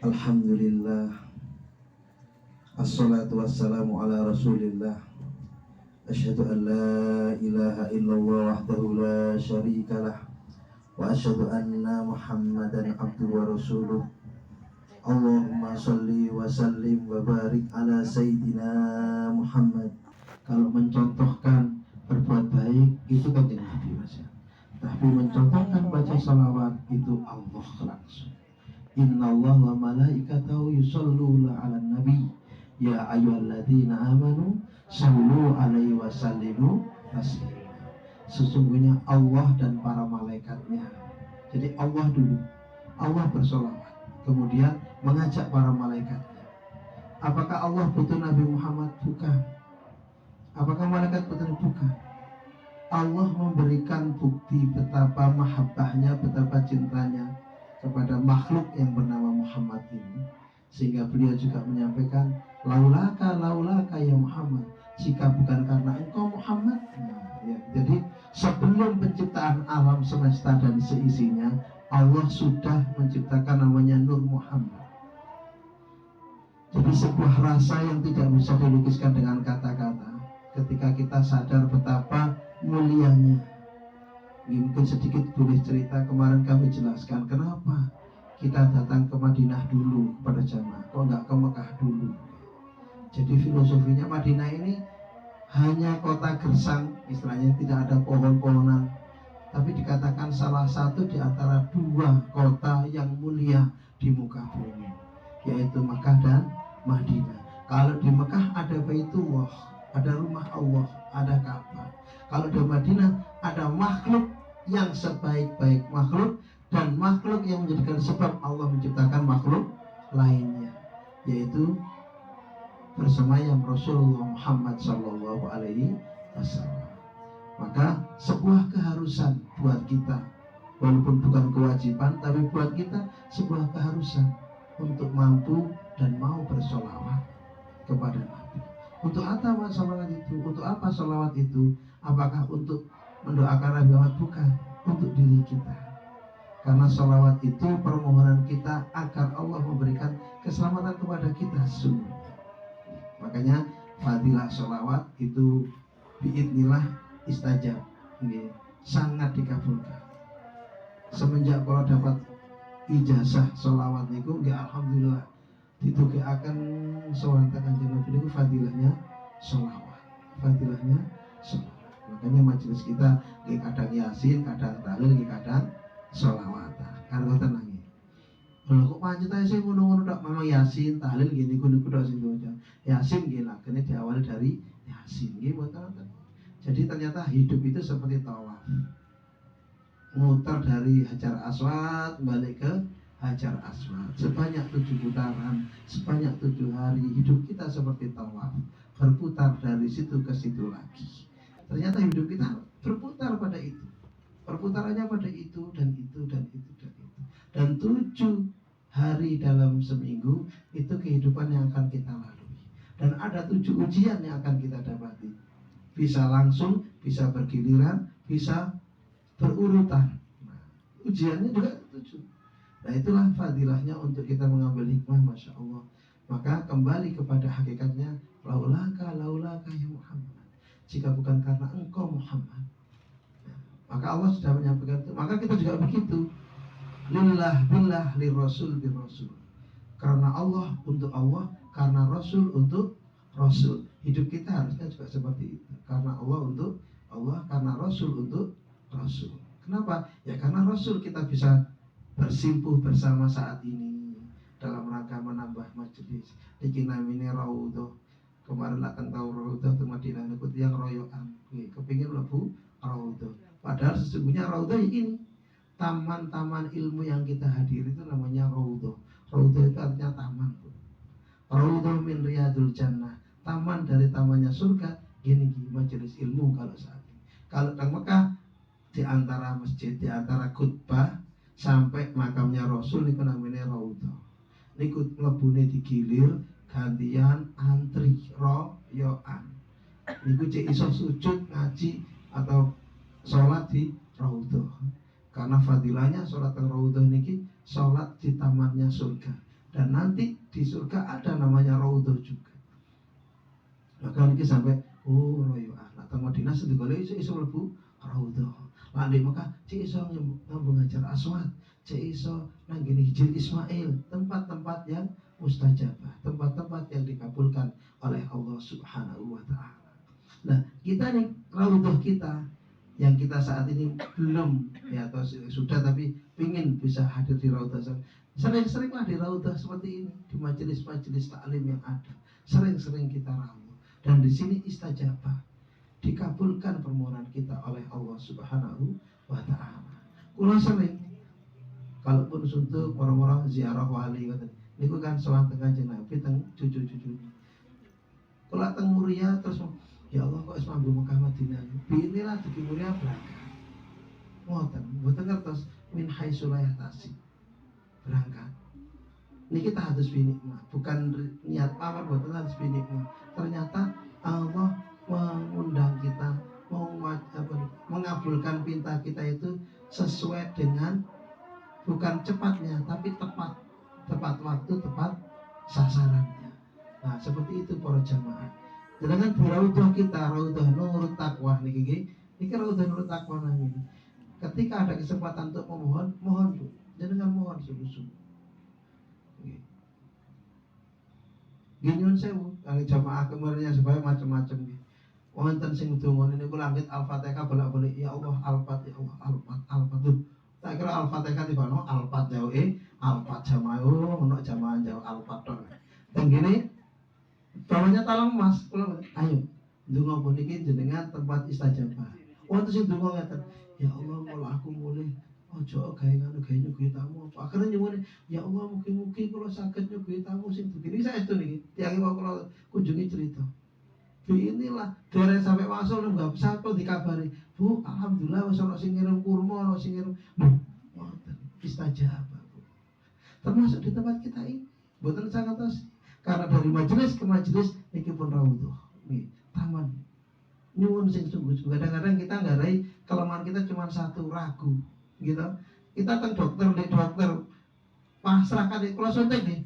Alhamdulillah, assalatu wassalamu ala rasulillah. Asyhadu an la ilaha illallah wahdahu la syarikalah, wa asyhadu anna muhammadan abduhu wa rasuluh. Allahumma sholli wa sallim wa barik ala sayyidina Muhammad. Kalau mencontohkan berbuat baik itu kan Nabi, Mas. Tapi mencontohkan baca salawat itu Allah langsung. Inna Allah wa malaikatahu yusholluna ala nabi ya ayyuhalladzina amanu shollu alaihi wa sallimu taslima. Sesungguhnya Allah dan para malaikatnya. Jadi Allah dulu, Allah bersolawat, kemudian mengajak para malaikatnya. Apakah Allah butuh Nabi Muhammad? Bukan. Apakah malaikat butuh? Bukan. Allah memberikan bukti betapa mahabbahnya, betapa cintanya kepada makhluk yang bernama Muhammad ini, sehingga beliau juga menyampaikan laulaka ya Muhammad, jika bukan karena engkau Muhammad. Jadi sebelum penciptaan alam semesta dan seisinya, Allah sudah menciptakan namanya Nur Muhammad. Jadi sebuah rasa yang tidak bisa dilukiskan dengan kata-kata ketika kita sadar betapa mulianya. Mungkin sedikit boleh cerita, kemarin kami jelaskan kenapa kita datang ke Madinah dulu kepada jamaah, kok nggak ke Mekah dulu. Jadi filosofinya Madinah ini hanya kota gersang, istilahnya tidak ada pohon-pohonan, tapi dikatakan salah satu di antara dua kota yang mulia di muka bumi, yaitu Mekah dan Madinah. Kalau di Mekah ada Baitullah, ada rumah Allah, ada Ka'bah. Kalau di Madinah ada makhluk yang sebaik-baik makhluk dan makhluk yang menjadikan sebab Allah menciptakan makhluk lainnya, yaitu bersemayam Rasulullah Muhammad Sallallahu Alaihi Wasallam. Maka sebuah keharusan buat kita, walaupun bukan kewajiban, tapi buat kita sebuah keharusan untuk mampu dan mau bersolawat kepada Nabi. Untuk apa salawat itu? Untuk apa salawat itu? Apakah untuk mendoakan Nabi Muhammad? Bukan, untuk diri kita. Karena salawat itu permohonan kita agar Allah memberikan keselamatan kepada kita semua. Makanya fadilah salawat itu biidznillah istajab, sangat dikabulkan. Semenjak kalau dapat ijazah salawat itu, alhamdulillah ditugakan seorang kanjeng Nabi itu fadilahnya salawat, fadilahnya salawat. Makanya majelis kita kadang yasin, kadang tahlil, kadang salawat. Kan kau tenang ya. Kalau kok pancet aja sih ngono-ngono tak, memang yasin, tahlil gini kudu sing diwaca. Yasin gila, kene diawali dari yasin nggih mboten. Jadi ternyata hidup itu seperti tawaf. Muter dari Hajar Aswad balik ke Hajar Aswad sebanyak 7 putaran, sebanyak 7 hari. Hidup kita seperti tawaf, berputar dari situ ke situ lagi. Ternyata hidup kita berputar pada itu, perputarannya pada itu dan itu dan itu dan itu. Dan 7 hari dalam seminggu itu kehidupan yang akan kita lalui. Dan ada 7 ujian yang akan kita dapati. Bisa langsung, bisa bergiliran, bisa berurutan. Nah, ujiannya juga 7. Nah itulah fadilahnya untuk kita mengambil hikmah, Masya Allah. Maka kembali kepada hakikatnya, laulaka ya Muhammad, jika bukan karena engkau Muhammad. Maka Allah sudah menyampaikan itu. Maka kita juga begitu. Lillah billah lirrasul birrasul. Karena Allah untuk Allah, karena Rasul untuk Rasul. Hidup kita harusnya juga seperti itu. Karena Allah untuk Allah, karena Rasul untuk Rasul. Kenapa? Ya karena Rasul kita bisa bersimpuh bersama saat ini dalam rangka menambah majelis. Iki namine Raudhah. Kemarin akan tahu Raudhah di Madinah niku yang royokan. Kepingin mlebu Raudhah. Padahal sesungguhnya Raudhah ini taman-taman ilmu yang kita hadiri itu namanya Raudhah. Raudhah itu artinya taman. Raudhah min riyadul jannah. Taman dari tamannya surga. Gini majelis ilmu kalau saat ini. Kalau di Mekah di antara masjid, di antara khutbah sampai makamnya Rasul niku namanya Raudhah. Niku mlebune digilir gantian antri royoan. Niku cek iso sujud ngaji atau sholat di Raudhah. Karena fadilahnya sholat di Raudhah niki sholat di tamannya surga. Dan nanti di surga ada namanya Raudhah juga. Maka ini sampai royo anak teng Madinah sedekale iso mlebu Raudhah. Lah di Mekah cek iso ngambung Hajar Aswad, cek iso nang gini Hijr Ismail, tempat-tempat yang mustajabah, tempat-tempat yang dikabulkan oleh Allah Subhanahu wa taala. Nah, kita nih Raudhah kita yang kita saat ini belum ya atau sudah tapi ingin bisa hadir di Raudhah. Sering-seringlah di Raudhah seperti ini, di majelis-majelis taklim yang ada. Sering-sering kita rawuh dan di sini istajabah, dikabulkan permohonan kita oleh Allah Subhanahu wa taala. Kula sering kalaupun suntuk orang-orang ziarah wali ngoten niku kan sowan teng Kanjeng Nabi teng cucu-cucu. Kula teng Muria terus ya Allah kok mambu Mekah Madinah. Binilah dugi Muria berangkat. Ngoten, mboten ngertos min haitsu la yahtasib. Berangkat. Niki tahadus binikmah, bukan niat pamar mboten tahadus binikmah. Ternyata Allah mengundang kita mengabulkan pinta kita itu sesuai dengan bukan cepatnya tapi tepat waktu, tepat sasarannya. Nah seperti itu para jamaah. Sedangkan di Raudhah kita, Raudhah Nurut Taqwa niki Raudhah Nurut Taqwa nang ini. Ketika ada kesempatan untuk memohon, mohon Bu. Jangan mohon sungguh-sungguh. Gini sewu, kali jamaah kemarinnya supaya macam-macam gitu. Wonten sing ndonga niku langit Al-Fatihah bolak-balik ya Allah Al-Fat ya Allah Al-Fat. Tak kira Al-Fatihah di kono Al-Fat jauh Al-Fat jamaah ono jamaah jauh Al-Fat tok. Dan gini bawahnya talang emas, ayo ndonga puniki jenengan tempat istajabah. Wonten sing ndonga ngeten, ya Allah mula aku mulih ojo gawe nyuguhi tamu. Akhirnya nyuwun ya Allah mugi-mugi kula saged nyuguhi tamu sing begini saestu niki. Tiyang kula kunjungi cerita. Bu inilah dereng sampai masuk nggak bisa tuh dikabari. Bu, alhamdulillah wis ana sing ngirim kurma, ana sing ngirim wonten istajabah, Bu. Termasuk di tempat kita ini. Mboten sangat karena dari majelis ke majelis niki pun Raudhah. Nggih, taman. Nyuwun sing sungguh-sungguh. Kadang-kadang kita nggarai kelemahan kita cuma satu, ragu. Gitu. Kita teng dokter, pasrahkan di kula suntik nih.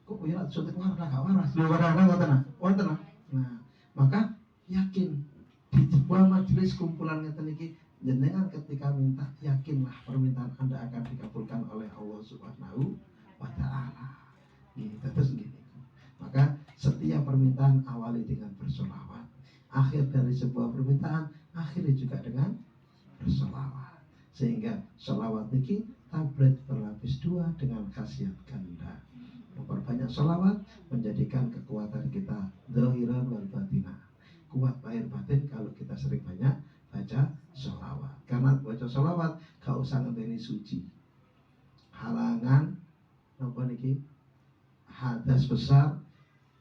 Kok ya suntik waras gak waras. Lho waras wonten. Nah, maka yakin di sebuah majelis kumpulan ngeten iki jenengan ketika minta yakinlah permintaan Anda akan dikabulkan oleh Allah Subhanahu wa taala. Gitu terus gini. Maka setiap permintaan awali dengan bersolawat. Akhir dari sebuah permintaan akhiri juga dengan bersolawat. Sehingga solawat niki tablet berlapis dua dengan khasiat ganda. Memperbanyak solawat menjadikan kekuatan kita zahiran wal batinah. Kuat lahir batin kalau kita sering banyak baca solawat. Karena baca solawat gak usah ngenteni suci. Halangan napa niki hadas besar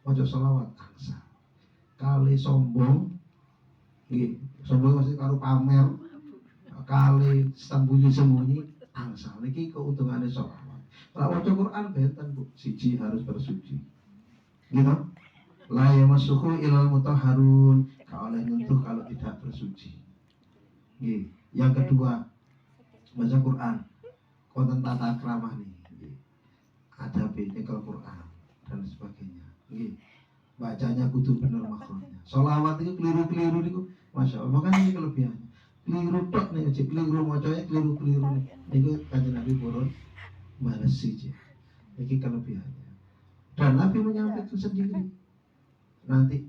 baca solawat angsa. Kali sombong nggih, sombong masih karo pamer. Kali sembunyi-sembunyi angsa. Niki keuntungannya solawat. Kalau baca Quran benten Bu, siji harus bersuci. Gitu. La yamassuhu ilal mutahharun. Kalau nyentuh kalau tidak bersuci. Nggih. Yang kedua, baca Quran. Konten tata krama nih. Nggih. Adabe nyekel Quran dan sebagainya. Nggih. Bacanya kudu bener makhrajnya. Sholawat itu keliru-keliru niku, Masya Allah. Makanya ini kelebihannya. Keliru tok nih, keliru macanya keliru-keliru nih. Niku Kanjeng Nabi purun balas siji. Ini kelebihannya. Dan Nabi menyampaikan sendiri. Nanti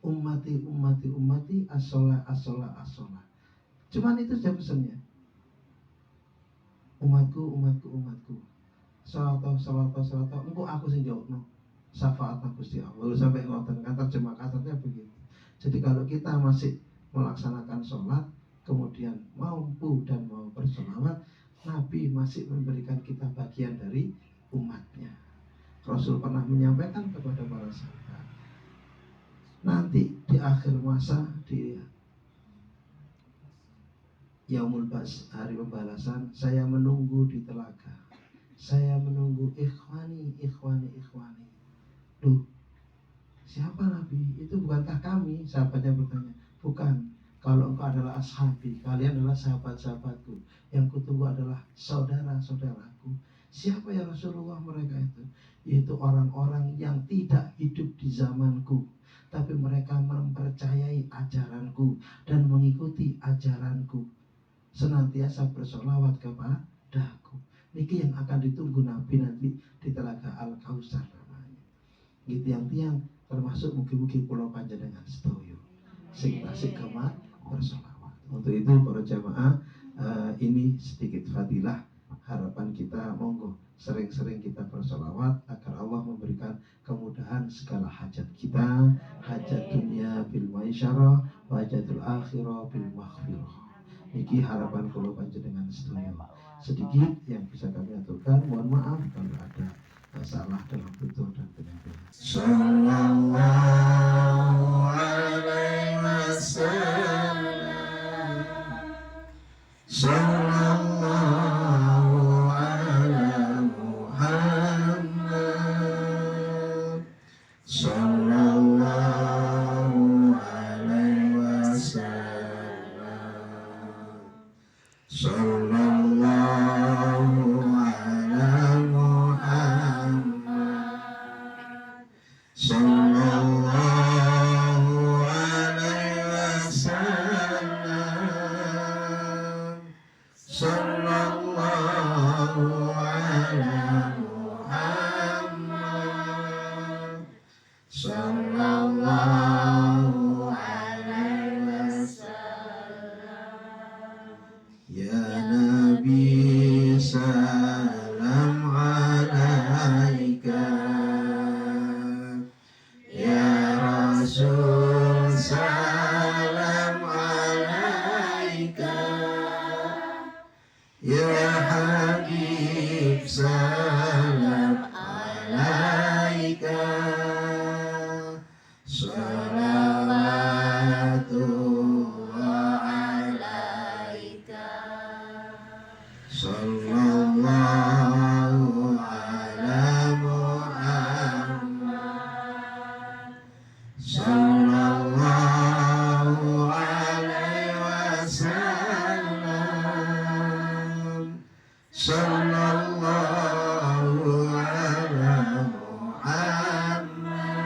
ummati as-sholah. Cuman itu saja pesannya. Umatku. Salawat. Engkau aku sing jawabno. Syafaat Gusti Allah. Sampai ngoten kan terjemah kasarnya begitu. Jadi kalau kita masih melaksanakan sholat, kemudian mampu dan mau bersolawat, Nabi masih memberikan kita bagian dari umatnya. Rasul pernah menyampaikan kepada para sahabat, nanti di akhir masa di Yaumul Bas, hari pembalasan, saya menunggu di telaga. Saya menunggu ikhwani. Duh, siapa Nabi? Itu bukankah kami? Sahabatnya bertanya. Bukan. Kalau engkau adalah ashabi, kalian adalah sahabat-sahabatku. Yang kutunggu adalah saudara-saudaraku. Siapa ya Rasulullah mereka itu? yaitu orang-orang yang tidak hidup di zamanku, tapi mereka mempercayai ajaranku dan mengikuti ajaranku, senantiasa bersolawat kepadaku. Niki yang akan ditunggu Nabi nanti di Telaga Al-Kausar namanya. Gitu tiang-tiang termasuk mugi-mugi pulau panjenengan sedoyo sing tasik kemat bersolawat. Untuk itu para jamaah, ini sedikit fadilah harapan kita, monggo sering-sering kita bersolawat agar Allah memberikan kemudahan segala hajat kita, hajat dunia bil maisyarah, hajatul akhirah bil maghfirah. Niki harapan kula panjenengan sedaya. Sedikit yang bisa kami aturkan, mohon maaf kalau ada salah dalam tutur dan penyampaian. Sallallahu alaihi wasallam. Sallallahu ala Muhammad. Sallallahu alaihi wasallam. Sallallahu ala Muhammad. Sallallahu alaihi wasallam. Sallallahu ala Muhammad. Sallallahu alaihi wasallam. Ya Nabi salam alaika, ya Rasul salam alaika, ya Habib salam alaika. Salawatullah alaika. Sallallahu ala Muhammad. Sallallahu alaihi wasallam. Sallallahu ala Muhammad.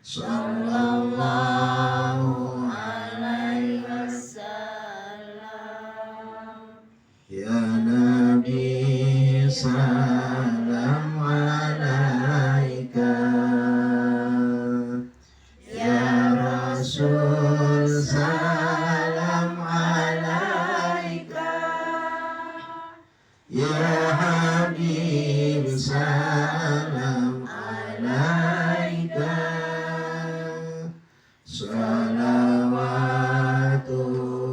Sallallahu alaihi wasallam. Ya Nabi salam alaika, ya Rasul salam alaika, ya Habib salam alaika.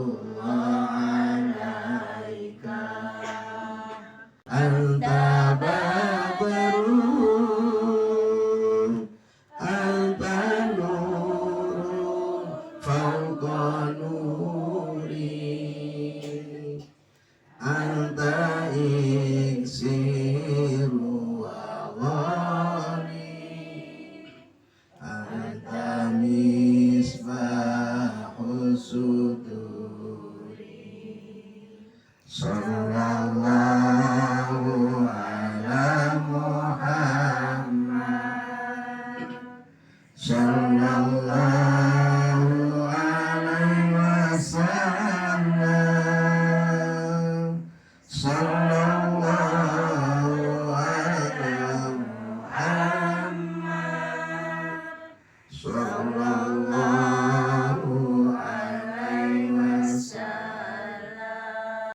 Salawatullah alaika. Anta badrun, anta nurun fawqa nuri, anta iksiru awali, anta misbahus suduri. Sallallahu ala Muhammad. Sallallahu alaihi wasallam. Sallallahu ala Muhammad. Sallallahu